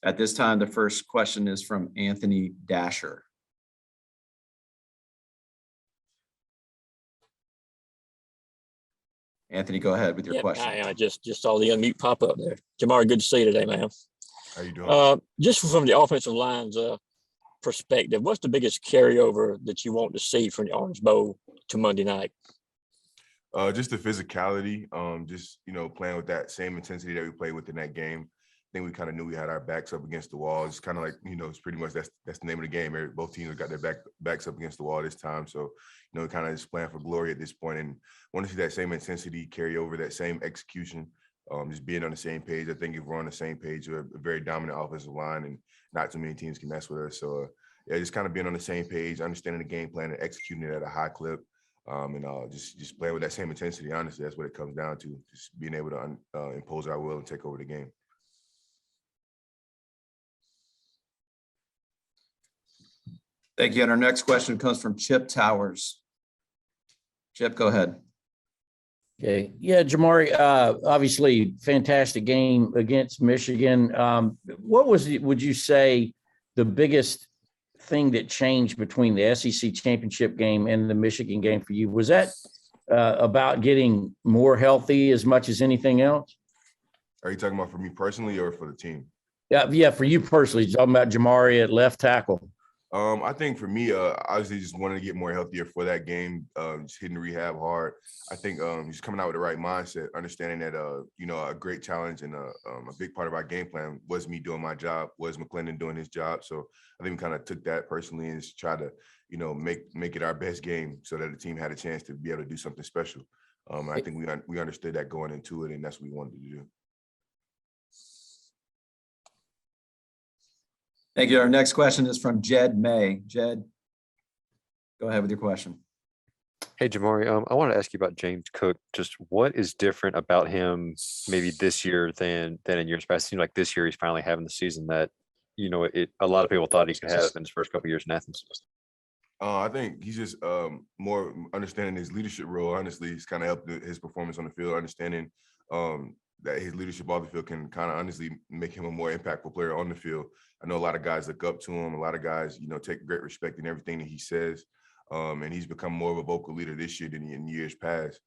At this time, the first question is from Anthony Dasher. Anthony, go ahead with your question. I just saw the unmute pop up there. Jamaree, good to see you today, man. How you doing? Just from the offensive line's perspective, what's the biggest carryover that you want to see from the Orange Bowl to Monday night? Just the physicality, just, playing with that same intensity that we played with in that game. I think we kind of knew we had our backs up against the wall. It's kind of like, it's pretty much that's the name of the game. Both teams have got their backs up against the wall this time. So, we kind of just playing for glory at this point and want to see that same intensity carry over, that same execution, just being on the same page. I think if we're on the same page, we're a very dominant offensive line and not too many teams can mess with us. So, just kind of being on the same page, understanding the game plan and executing it at a high clip. Just playing with that same intensity. Honestly, that's what it comes down to. Just being able to impose our will and take over the game. Thank you. And our next question comes from Chip Towers. Chip, go ahead. Okay. Yeah, Jamaree, obviously fantastic game against Michigan. What would you say the biggest thing that changed between the SEC championship game and the Michigan game for you? Was that about getting more healthy as much as anything else? Are you talking about for me personally or for the team? Yeah, for you personally. Talking about Jamaree at left tackle. I think for me, obviously just wanted to get more healthier for that game, just hitting the rehab hard. I think just coming out with the right mindset, understanding that, a great challenge and a big part of our game plan was me doing my job, was McClendon doing his job. So I think we kind of took that personally and just try to, make it our best game so that the team had a chance to be able to do something special. I think we understood that going into it, and that's what we wanted to do. Thank you. Our next question is from Jed May. Jed, go ahead with your question. Hey, Jamaree, I want to ask you about James Cook. Just what is different about him maybe this year than in years past? It seems like this year he's finally having the season that, a lot of people thought he could have in his first couple of years in Athens. I think he's just more understanding his leadership role. Honestly, he's kind of helped his performance on the field, understanding that his leadership off the field can kind of honestly make him a more impactful player on the field. I know a lot of guys look up to him. A lot of guys, take great respect in everything that he says. And he's become more of a vocal leader this year than in years past.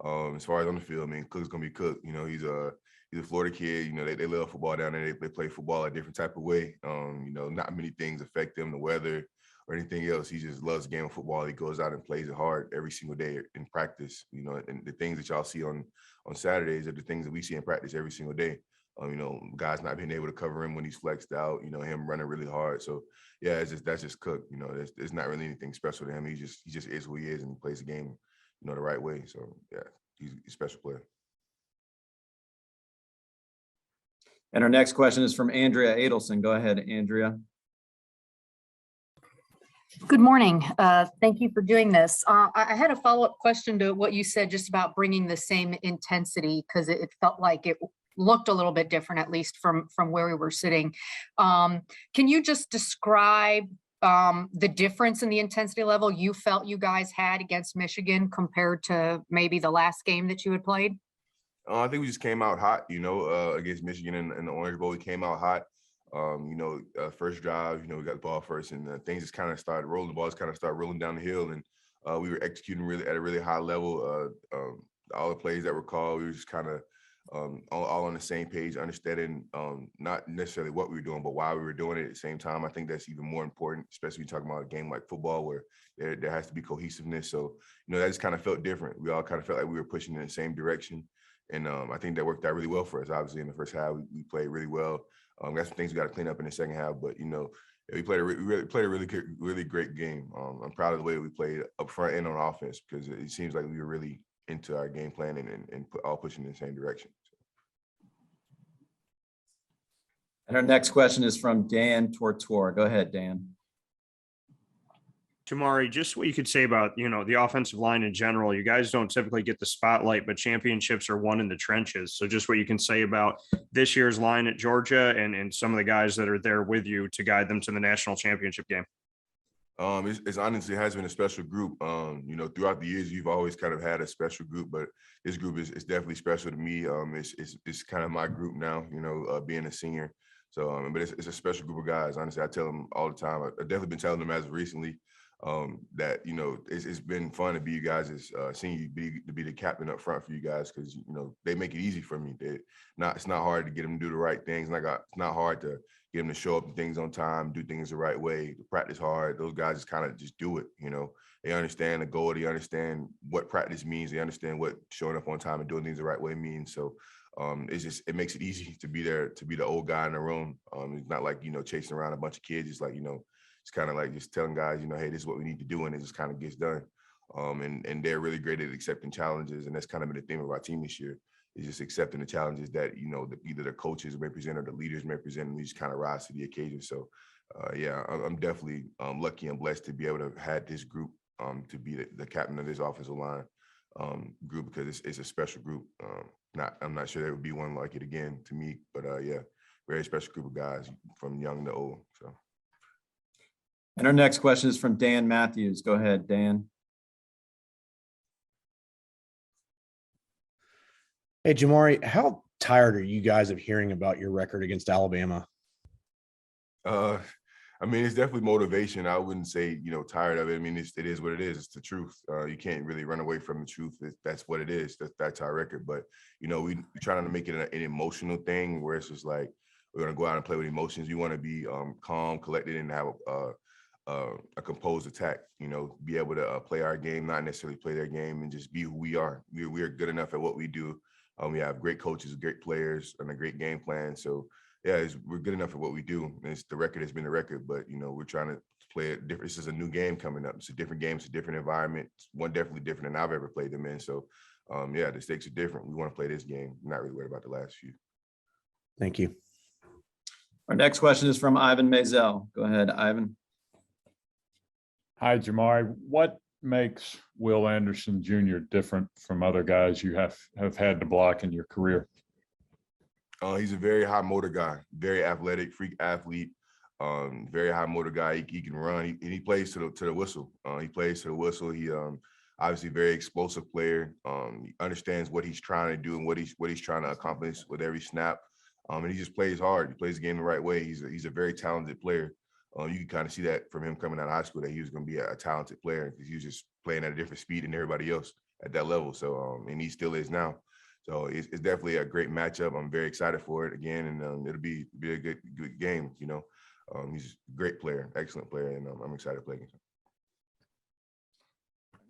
As far as on the field, Cook's going to be Cook. He's a Florida kid. They love football down there. They play football a different type of way. Not many things affect them, the weather or anything else. He just loves the game of football. He goes out and plays it hard every single day in practice. And the things that y'all see on Saturdays are the things that we see in practice every single day. Guys not being able to cover him when he's flexed out, him running really hard. So yeah, that's just Cook. There's not really anything special to him. He just is who he is and he plays the game, the right way. So yeah, he's a special player. And our next question is from Andrea Adelson. Go ahead, Andrea. Good morning. Thank you for doing this. I had a follow-up question to what you said just about bringing the same intensity, because it felt like it looked a little bit different, at least from where we were sitting. Can you just describe the difference in the intensity level you felt you guys had against Michigan compared to maybe the last game that you had played? I think we just came out hot, against Michigan in the Orange Bowl. We came out hot. First drive, we got the ball first, and things just kind of started rolling. The balls kind of started rolling down the hill, and we were executing really at a really high level. All the plays that were called, we were just kind of all on the same page, understanding not necessarily what we were doing, but why we were doing it at the same time. I think that's even more important, especially when you're talking about a game like football where there has to be cohesiveness. So, that just kind of felt different. We all kind of felt like we were pushing in the same direction. And I think that worked out really well for us. Obviously, in the first half, we played really well. Got some things we got to clean up in the second half, but we played a really great game. I'm proud of the way we played up front and on offense, because it seems like we were really into our game plan and all pushing in the same direction. And our next question is from Dan Tortor. Go ahead, Dan. Jamaree, just what you could say about, the offensive line in general. You guys don't typically get the spotlight, but championships are won in the trenches. So just what you can say about this year's line at Georgia and some of the guys that are there with you to guide them to the national championship game. It's honestly has been a special group. Throughout the years, you've always kind of had a special group, but this group is definitely special to me. It's kind of my group now, being a senior. So, but it's a special group of guys. Honestly, I tell them all the time. I've definitely been telling them as of recently that, you know, it's been fun to be you guys, seeing you be the captain up front for you guys, because, you know, they make it easy for me. It's not hard to get them to do the right things. It's not hard to get them to show up to things on time, do things the right way, practice hard. Those guys just kind of just do it, you know. They understand the goal. They understand what practice means. They understand what showing up on time and doing things the right way means. So it makes it easy to be there, to be the old guy in the room. It's not like, you know, chasing around a bunch of kids. It's like, you know, it's kind of like just telling guys, you know, hey, this is what we need to do, and it just kind of gets done. And they're really great at accepting challenges, and that's kind of been the theme of our team this year, is just accepting the challenges that, you know, either the coaches may present or the leaders may present, and we just kind of rise to the occasion. So yeah, I'm definitely lucky and blessed to be able to have had this group to be the captain of this offensive line group, because it's a special group. I'm not sure there would be one like it again to me, but yeah, very special group of guys from young to old. So. And our next question is from Dan Matthews. Go ahead, Dan. Hey, Jamaree, how tired are you guys of hearing about your record against Alabama? I mean, it's definitely motivation. I wouldn't say, you know, tired of it. I mean, it is what it is. It's the truth. You can't really run away from the truth. That's what it is. That's our record. But, you know, we trying to make it an emotional thing where it's just like, we're going to go out and play with emotions. We want to be calm, collected, and have a composed attack, you know, be able to play our game, not necessarily play their game, and just be who we are. We are good enough at what we do. We have great coaches, great players, and a great game plan. So, yeah, we're good enough at what we do. And the record has been the record, but, you know, we're trying to play it different. This is a new game coming up. It's a different game. It's a different environment. It's one definitely different than I've ever played them in. So, yeah, the stakes are different. We want to play this game. I'm not really worried about the last few. Thank you. Our next question is from Ivan Mazel. Go ahead, Ivan. Hi, Jamaree. What makes Will Anderson Jr. different from other guys you have had to block in your career? He's a very high motor guy, very athletic, freak athlete, very high motor guy. He can run, and he plays to the whistle. He plays to the whistle. He obviously very explosive player. He understands what he's trying to do and what he's trying to accomplish with every snap. And he just plays hard. He plays the game the right way. He's a very talented player. You can kind of see that from him coming out of high school, that he was going to be a talented player, because he was just playing at a different speed than everybody else at that level. So, and he still is now. So it's definitely a great matchup. I'm very excited for it again, and it'll be a good game. You know, he's a great player, excellent player, and I'm excited to play against him.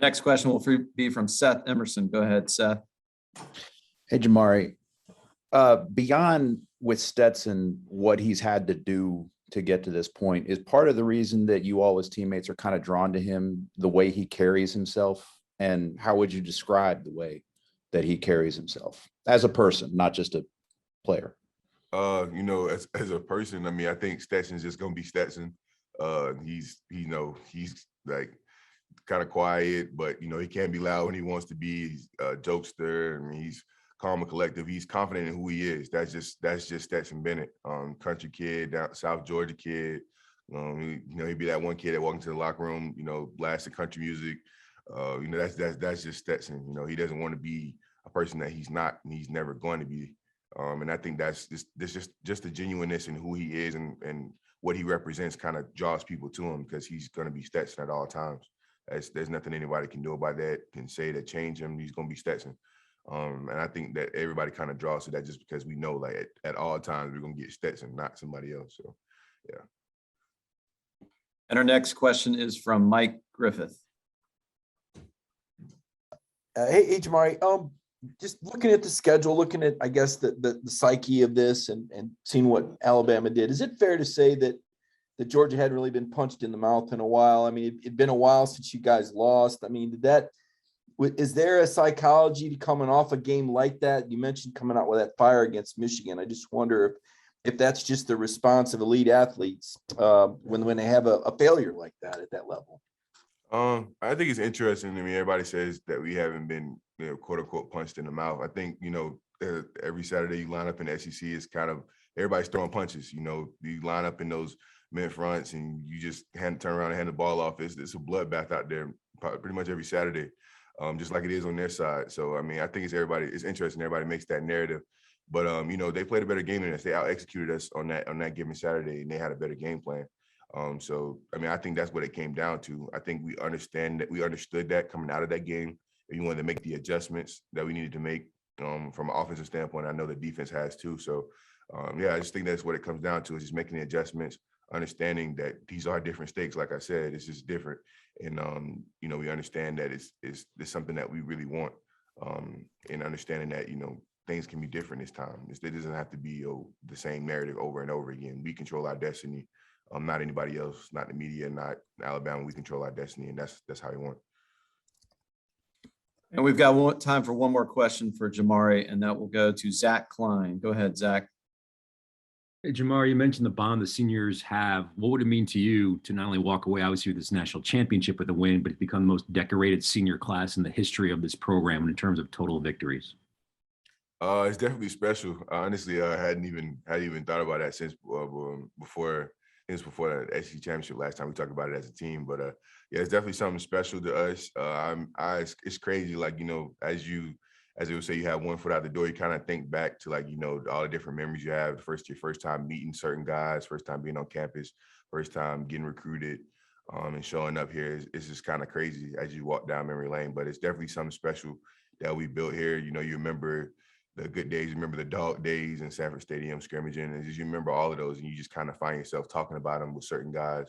Next question will be from Seth Emerson. Go ahead, Seth. Hey, Jamaree. Beyond with Stetson, what he's had to do to get to this point, is part of the reason that you all as teammates are kind of drawn to him, the way he carries himself? And how would you describe the way that he carries himself as a person, not just a player? You know, as a person, I mean, I think Stetson's just gonna be Stetson. He's like kind of quiet, but, you know, he can be loud when he wants to be. He's a jokester, and he's calm and collective. He's confident in who he is. That's just Stetson Bennett, country kid, down South Georgia kid. You know, he'd be that one kid that walked into the locker room, you know, blasting country music. You know, that's just Stetson. You know, he doesn't want to be a person that he's not, and he's never going to be. And I think that's just the genuineness in who he is, and what he represents kind of draws people to him, because he's going to be Stetson at all times. There's nothing anybody can do about that, can say that change him. He's going to be Stetson. And I think that everybody kind of draws to that, just because we know, like, at all times we're going to get Stetson, not somebody else. So, yeah. And our next question is from Mike Griffith. Hey, Jamaree. Just looking at the schedule, looking at, I guess, the psyche of this, and seeing what Alabama did, is it fair to say that Georgia hadn't really been punched in the mouth in a while? I mean, it'd been a while since you guys lost. I mean, is there a psychology to coming off a game like that? You mentioned coming out with that fire against Michigan. I just wonder if that's just the response of elite athletes when they have a failure like that at that level. I think it's interesting. I mean, everybody says that we haven't been, you know, quote unquote punched in the mouth. I think, you know, every Saturday you line up in the SEC, it's kind of everybody's throwing punches. You know, you line up in those mid fronts and you just turn around and hand the ball off. It's a bloodbath out there pretty much every Saturday. Just like it is on their side. So, I mean, I think it's interesting. Everybody makes that narrative. But they played a better game than us. They out executed us on that given Saturday, and they had a better game plan. So I mean, I think that's what it came down to. I think we understood that coming out of that game. We wanted to make the adjustments that we needed to make from an offensive standpoint. I know the defense has too. So yeah, I just think that's what it comes down to, is just making the adjustments, understanding that these are different stakes. Like I said, it's just different. And we understand that it's something that we really want. And understanding that, things can be different this time. It doesn't have to be the same narrative over and over again. We control our destiny. Not anybody else, not the media, not Alabama. We control our destiny, and that's how we want. And we've got time for one more question for Jamaree, and that will go to Zach Klein. Go ahead, Zach. Hey, Jamaree, you mentioned the bond the seniors have. What would it mean to you to not only walk away, obviously, with this national championship with a win, but to become the most decorated senior class in the history of this program in terms of total victories? It's definitely special. Honestly, I hadn't even thought about that since before the SEC championship last time we talked about it as a team. But yeah, it's definitely something special to us. It's crazy, like, as they would say, you have one foot out the door, you kind of think back to, like, all the different memories you have. Your first time meeting certain guys, first time being on campus, first time getting recruited, and showing up here. It's just kind of crazy as you walk down memory lane. But it's definitely something special that we built here. You remember the good days, you remember the dog days in Sanford Stadium scrimmaging, and you remember all of those, and you just kind of find yourself talking about them with certain guys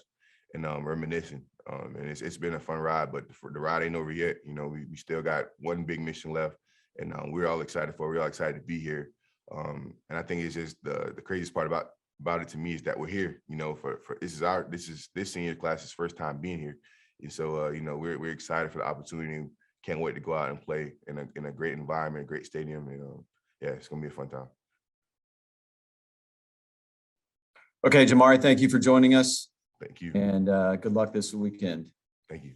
and reminiscing. And it's been a fun ride, but the ride ain't over yet. We still got one big mission left, and we're all excited to be here. And I think it's just the craziest part about it to me is that we're here. For this senior class's first time being here, and so we're excited for the opportunity. Can't wait to go out and play in a great environment, a great stadium, and yeah, it's gonna be a fun time. Okay, Jamaree, thank you for joining us. Thank you. And good luck this weekend. Thank you.